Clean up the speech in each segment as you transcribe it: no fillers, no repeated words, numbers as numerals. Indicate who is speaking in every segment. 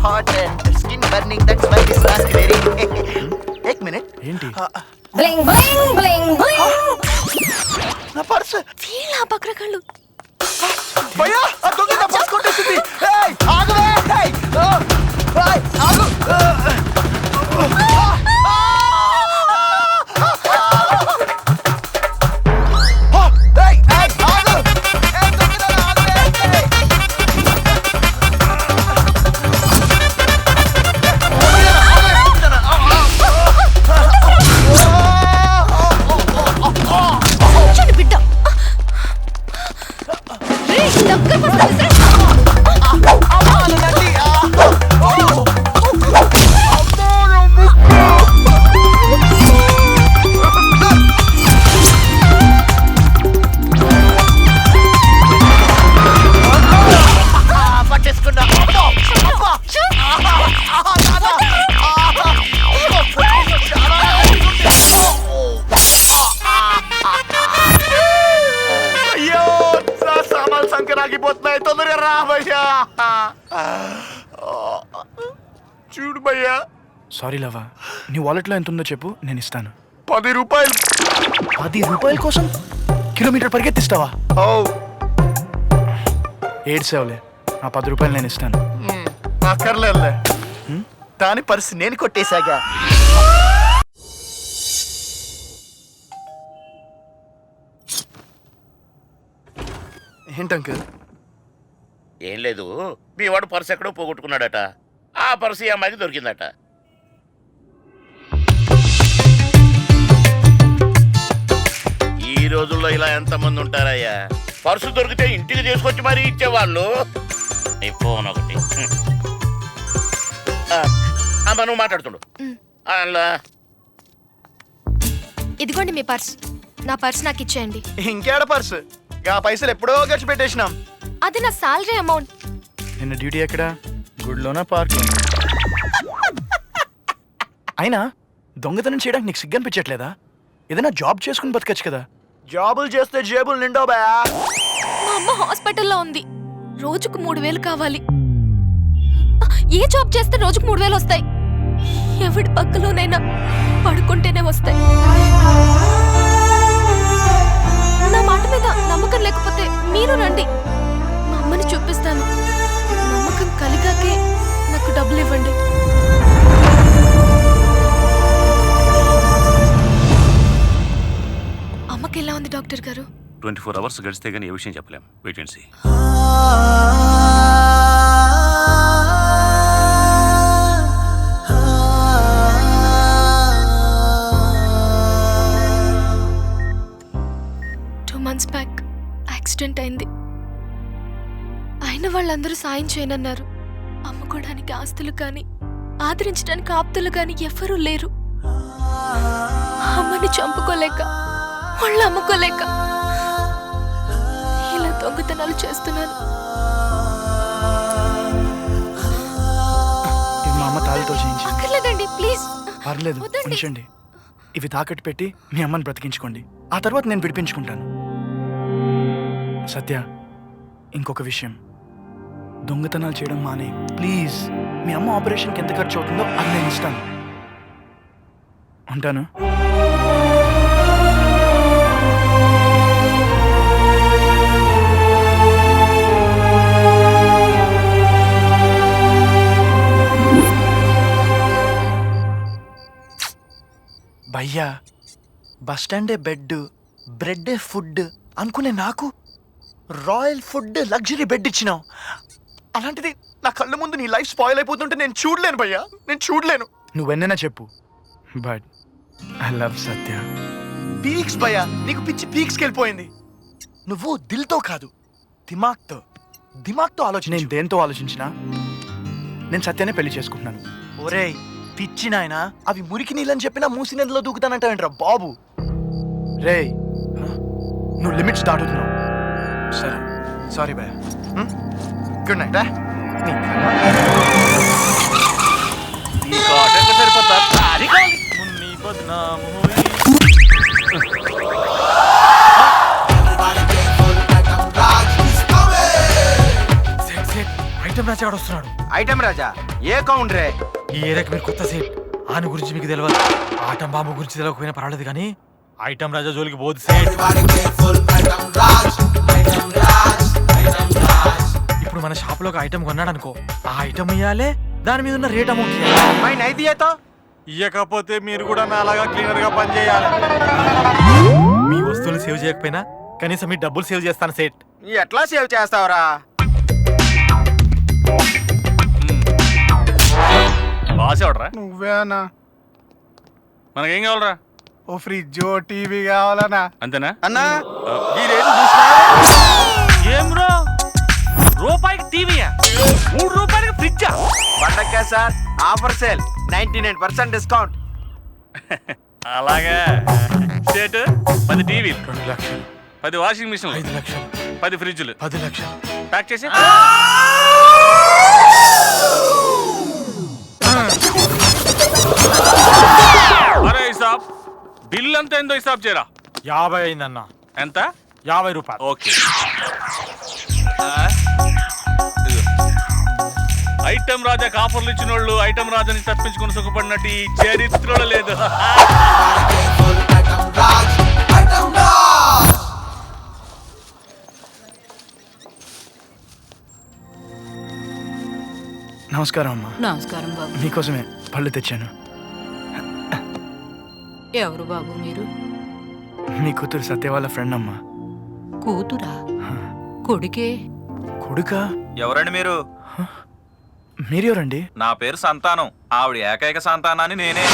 Speaker 1: hot and skin burning. That's why this mask wearing. एक minute.
Speaker 2: ఏంటి?
Speaker 3: Bling bling bling bling.
Speaker 1: నా purse.
Speaker 3: వీళ్ళ బక్రకళ్ళు.
Speaker 1: భయ్యా ఆ దొంగ నా పర్స్ కొట్టేసింది. ఏయ్ ఆగవే. ఏయ్ ఏయ్ ఆగు. చూడు భయ్యా.
Speaker 2: సారీ లవా, నీ వాలెట్లో ఎంత ఉందో చెప్పు, నేను ఇస్తాను.
Speaker 1: 10 రూపాయలు.
Speaker 2: 10 రూపాయల కోసం కిలోమీటర్ పరిగెత్తిస్తావా? ఏడ్సేవలే, ఆ 10 రూపాయలు నేను ఇస్తాను.
Speaker 1: అక్కర్లేదులే, దాని పర్సు నేను కొట్టేశాగా. ఏంటంకుల్?
Speaker 4: ఏం లేదు, మీ వాడు పర్సు ఎక్కడో పోగొట్టుకున్నాడట. ఆ పర్సు ఈ అమ్మాయికి దొరికిందట. ఈ రోజుల్లో ఇలా ఎంతమంది ఉంటారయ్యా? పర్సు దొరికితే ఇంటికి తీసుకొచ్చి మరీ ఇచ్చేవాళ్ళు. నీ ఫోన్ ఒకటి అమ్మ, నువ్వు మాట్లాడుతుండు. అలా
Speaker 3: ఇదిగోండి మీ పర్స్. నా పర్స్ నాకు ఇచ్చేయండి.
Speaker 1: ఇంకేడ పర్సు? ఆ పైసలు ఎప్పుడో ఖర్చు పెట్టేసినాం.
Speaker 3: అది నా సాలరీ అమౌంట్.
Speaker 2: నిన్న డ్యూటీ ఎక్కడా? గుడిలోనా, పార్క్లో? అయినా దొంగతనం చేయడానికి నీకు సిగ్గనిపించట్లేదా? ఏదైనా జాబ్ చేసుకుని బతకచ్చు కదా.
Speaker 1: జాబులు చేస్తే జేబులు నిండో బా.
Speaker 3: మా అమ్మ హాస్పిటల్లో ఉంది. రోజుకు 3000 కావాలి. ఏ జాబ్ చేస్తే రోజుకు 3000 వస్తాయి? ఎవడి పక్కలోనైనా పడుకుంటేనే వస్తాయి. నా మాట మీద నమ్మకం లేకపోతే మీరు రండి, మా అమ్మని చూపిస్తాను. నమ్మకం కలిగాకే నాకు డబ్బులు ఇవ్వండి. అమ్మకి ఎలా ఉంది డాక్టర్ గారు?
Speaker 5: 24 అవర్స్ గడిస్తే గానీ ఏ విషయం చెప్పలేం. Wait and see.
Speaker 3: Back accident అయింది. అయిన వాళ్ళందరూ సాయం చేయనన్నారు. అమ్ముకోవడానికి ఆస్తులు కానీ ఆదరించడానికి ఆప్తులు కానీ ఎవ్వరూ లేరు. అమ్మని చంపుకోలేక, వాళ్ళు అమ్ముకోలేక ఇలా దొంగతనాలు చేస్తున్నాను.
Speaker 2: మా అమ్మ తాళితో చేయించి.
Speaker 3: అక్కర్లేదండి, ప్లీజ్.
Speaker 2: పర్లేదు, ఉంచండి. ఇవి తాకట్టు పెట్టి మీ అమ్మని బ్రతికించుకోండి. ఆ తర్వాత నేను విడిపించుకుంటాను. సత్య, ఇంకొక విషయం, దొంగతనాలు చేయడం మానే ప్లీజ్. మీ అమ్మ ఆపరేషన్కి ఎంత ఖర్చు అవుతుందో అది నేను ఇస్తాను. ఉంటాను. భయ్యా, బస్ స్టాండే బెడ్, బ్రెడ్డే ఫుడ్ అనుకునే నాకు రాయల్ ఫుడ్ లగ్జరీ బెడ్ ఇచ్చినావు. అలాంటిది నా కళ్ళ ముందు నీ లైఫ్ స్పాయిల్ అయిపోతుంటే నేను చూడలేను భయ్యా, నేను చూడలేను. నువ్వెన్నైనా చెప్పు, but I love Satya. Peaks భయ్యా, నీకు పిచ్చి పీక్స్కి వెళ్ళిపోయింది. నువ్వు దిల్తో కాదు, దిమాగ్తో ఆలోచన. నేను దేంతో ఆలోచించినా నేను సత్యానే పెళ్లి చేసుకుంటున్నాను. ఒరేయ్ పిచ్చి నాయనా, అవి మురికి నీళ్ళని చెప్పినా మూసి నదిలో దూకుతానంటావేంట్రా బాబు. రేయ్, నువ్వు లిమిట్స్ దాటుతున్నావు. సరే, సారీ భయ్యా. Good night.
Speaker 1: ఐటమ్ రాచా గాడు వస్తున్నాడు.
Speaker 6: ఐటమ్ రాజా ఏ కౌంట్ రే?
Speaker 1: ఈ ఏరియాకి మీరు కొత్త సేట్. ఆయన గురించి మీకు తెలియదు. ఆటం బాంబు గురించి తెలియకపోయినా పర్వాలేదు కానీ ఐటమ్ రాజా జోలికి పోదు సేట్. ఇప్పుడు మన షాప్ లో ఒక ఐటమ్ కొన్నాడు అనుకో, ఆ ఐటమ్ ఇయ్యాలే, దాని మీద ఉన్న రేట్ అమౌంట్
Speaker 6: మై నైతియేతో
Speaker 1: ఇయ్యకపోతే మీరు కూడా నా అలాగా క్లీనర్ గా పని చేయాలి. మీ వస్తువులు సేవ్ చేయకపోయినా కనీసం మీ డబ్బులు సేవ్ చేస్తాను సేట్.
Speaker 6: ఎట్లా సేవ్ చేస్తావురా?
Speaker 5: బాసేవడరా
Speaker 1: నువ్వేనా?
Speaker 5: మనకేం కావాలరా?
Speaker 1: ఓ ఫ్రిడ్జ్ టీవీ కావాలనా?
Speaker 5: అంతేనా
Speaker 6: అన్నా
Speaker 1: ఈ రేటు చూసినా
Speaker 5: ఏం బ్రో, రూపాయికి టీవీయా, 3 రూపాయలకి ఫ్రిడ్జా?
Speaker 6: పండగ సార్, ఆఫర్ సేల్ 99% డిస్కౌంట్.
Speaker 5: అలాగా స్టేట్ 10 టీవీలు,
Speaker 1: 2 లక్షలు,
Speaker 5: 10 వాషింగ్ మిషన్లు,
Speaker 1: 5 లక్షలు,
Speaker 5: 10 ఫ్రిడ్జ్లు
Speaker 1: 10 లక్షలు.
Speaker 5: ప్యాక్ చేసి అరే హిసాబ్, బిల్ అంతా ఎంతో హిసాబ్ చేయరా.
Speaker 1: 50 అయిందన్న.
Speaker 5: ఎంత?
Speaker 1: 50 రూపాయలు.
Speaker 5: ఓకే. ఐటమ్ రాజాకి ఆఫర్లు ఇచ్చిన వాళ్ళు ఐటమ్ రాజాని తప్పించుకుని సుఖపడినట్టు ఈ చరిత్రలో లేదు.
Speaker 2: నమస్కారం అమ్మా.
Speaker 7: నమస్కారం బాబు.
Speaker 2: మీకోసమే పళ్ళు తెచ్చాను.
Speaker 7: ఎవరు బాబు మీరు?
Speaker 2: మీ కూతురు సత్య వాళ్ళ ఫ్రెండ్ అమ్మా.
Speaker 7: కూతురా? కొడుకే?
Speaker 2: కొడుకా?
Speaker 8: ఎవరండి మీరు?
Speaker 2: మీరెవరండి?
Speaker 8: నా పేరు సంతానం. ఆవిడ ఏకైక సంతానాన్ని నేనే.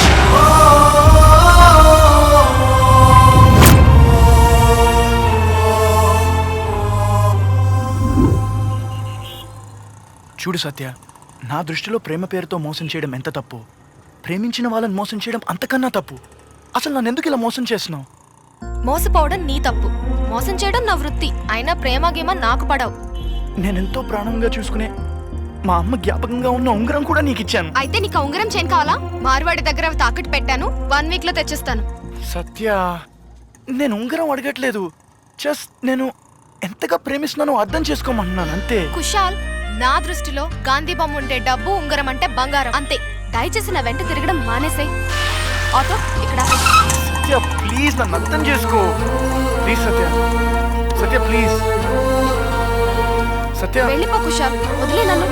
Speaker 2: చూడు సత్య, నా దృష్టిలో ప్రేమ పేరుతో మోసం చేయడం ఎంత తప్పు, ప్రేమించిన వాళ్ళని మోసం చేయడం అంతకన్నా తప్పు. అసలు నన్ను ఎందుకు ఇలా మోసం చేస్తున్నావు?
Speaker 3: మోసపోవడం నీ తప్పు, మోసం చేయడం నా వృత్తి. అయినా ప్రేమ గేమ నాకు పడవు.
Speaker 2: నేనెంతో ప్రాణంగా చూసుకునే మా అమ్మ జ్ఞాపకంగా ఉన్న ఉంగరం కూడా నీకు ఇచ్చాను.
Speaker 3: అయితే నీకు ఉంగరం చేయను కావాలా? మార్వాడి దగ్గర అవి తాకట్టు పెట్టాను, 1 వీక్ లో తెచ్చిస్తాను.
Speaker 2: సత్య, నేను ఉంగరం అడగట్లేదు. జస్ట్ నేను ఎంతగా ప్రేమిస్తున్నానో అర్థం చేసుకోమంటున్నాను అంతే.
Speaker 3: కుషాల్, నా దృష్టిలో గాంధీ బొమ్మ ఉంటే డబ్బు, ఉంగరం అంటే బంగారం అంతే. దయచేసి నా వెంట తిరగడం మానేసాయి. ఆటో ఇక్కడ.
Speaker 2: సత్య ప్లీజ్ నన్ను అర్థం చేసుకో. Please Satya, Satya please. సత్య
Speaker 3: వెళ్ళిపో కుషాల్, వదిలే నన్ను.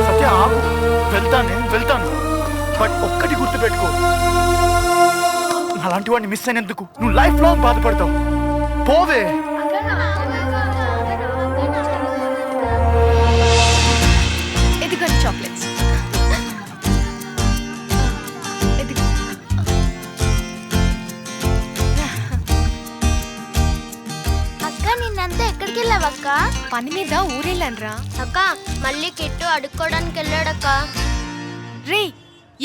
Speaker 2: సత్య ఆగు. వెళ్తాను బట్ ఒక్కటి గుర్తుపెట్టుకో, అలాంటి వాడిని మిస్ అయినందుకు నువ్వు లైఫ్ లాంగ్ బాధపడతావు. పోవే.
Speaker 3: ఇదిగోండి చాక్లెట్స్. ఇదిగో.
Speaker 9: అక్క నిన్నంతా ఎక్కడికి వెళ్ళావక్క?
Speaker 3: పని మీద ఊరెళ్ళానురా.
Speaker 9: అక్క మళ్ళీ కిట్టు అడుక్కోవడానికి వెళ్ళాడక్క.
Speaker 3: రే,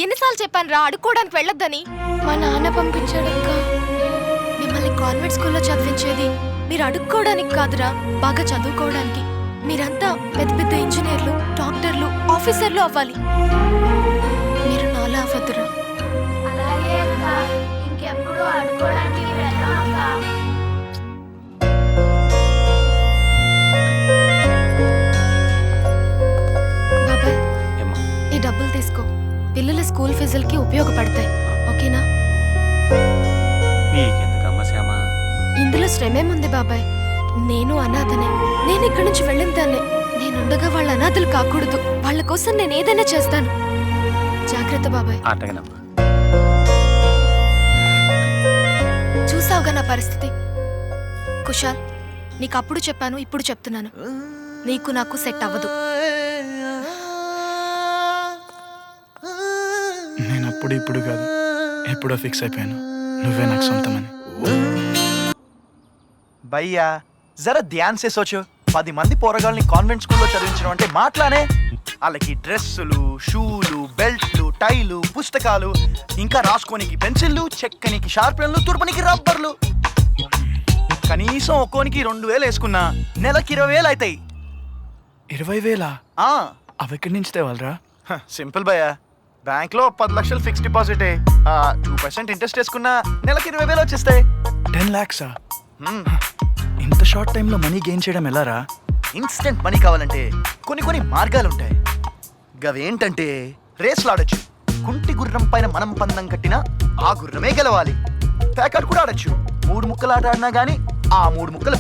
Speaker 3: ఎన్నిసార్లు చెప్పాను రా అడుక్కోవడానికి వెళ్ళొద్దని. మా నాన్న పంపించాడక్క. మిమ్మల్ని కాన్వెంట్ స్కూల్లో చదివించేది మీరు అడుక్కోవడానికి కాదురా, బాగా చదువుకోవడానికి. మీరంతా పెద్ద పెద్ద ఇంజనీర్లు, డాక్టర్లు, ఆఫీసర్లు అవ్వాలి. మీరు నాలా అవ్వద్దురా.
Speaker 9: అలాగే అక్క, ఇంకెప్పుడు అడుక్కోవడానికి వెళ్ళాం అక్క.
Speaker 3: బాబాయ్,
Speaker 5: ఏమ్మా?
Speaker 3: ఈ డబ్బులు తీసుకో. పిల్లల స్కూల్ ఫీజులకి ఉపయోగపడతాయి. ఓకేనా?
Speaker 5: నీకెందుకమ్మా శ్యామ?
Speaker 3: ఇందులో శ్రమేముంది బాబాయ్? నేను అనాథనే. నేను ఇక్కడి నుంచి వెళ్ళిన దాన్నే. నేనుండగా వాళ్ళ అనాథలు కాకూడదు. వాళ్ళ కోసం నేను ఏదైనా చేస్తాను. జాగ్రత్త బాబాయ్.
Speaker 5: అట్టగనమ్మా.
Speaker 3: చూసావుగా నా పరిస్థితి. కుషాల్, నీకు అప్పుడు చెప్పాను, ఇప్పుడు చెప్తున్నాను, నీకు నాకు సెట్ అవ్వదు.
Speaker 2: నేను అప్పుడు ఇప్పుడు కాదు, ఎప్పుడో ఫిక్స్ అయిపోయాను, నువ్వే నాకు సొంతమని. భయ్యా జరా ధ్యాన్ సే సోచో. 10 మంది పోరగాళ్ళని కాన్వెంట్ స్కూల్లో చదివించడం అంటే మాట్లానే. వాళ్ళకి డ్రెస్సులు, షూలు, బెల్ట్లు, టైలు, పుస్తకాలు, ఇంకా రాసుకోనికి పెన్సిళ్ళు, చెక్కనికి షార్పెన్లు, తుర్పనికి రబ్బర్లు. కనీసం ఒక్కోనికి 2000 వేసుకున్నా నెలకి 20,000 అవుతాయి. 20,000? అవి ఎక్కడి నుంచి తేవాలరా? సింపుల్ భయ్యా, బ్యాంక్లో 10 లక్షలు ఫిక్స్ డిపాజిటే. 2% ఇంట్రెస్ట్ వేసుకున్నా నెలకి 20,000 వచ్చేస్తాయి. 10 lakhs? ఇంత షార్ట్ టైంలో మనీ గెయిన్ చేయడం ఎలారా? ఇన్స్టెంట్ మనీ కావాలంటే కొన్ని మార్గాలు ఉంటాయి. గవేంటంటే రేస్లు ఆడొచ్చు. కుంటి గుర్రం పైన మనం పందం కట్టినా ఆ గుర్రమే గెలవాలి. ప్యాకెట్ కూడా ఆడొచ్చు. 3 ముక్కలు ఆట ఆడినా గానీ ఆ 3 ముక్కలు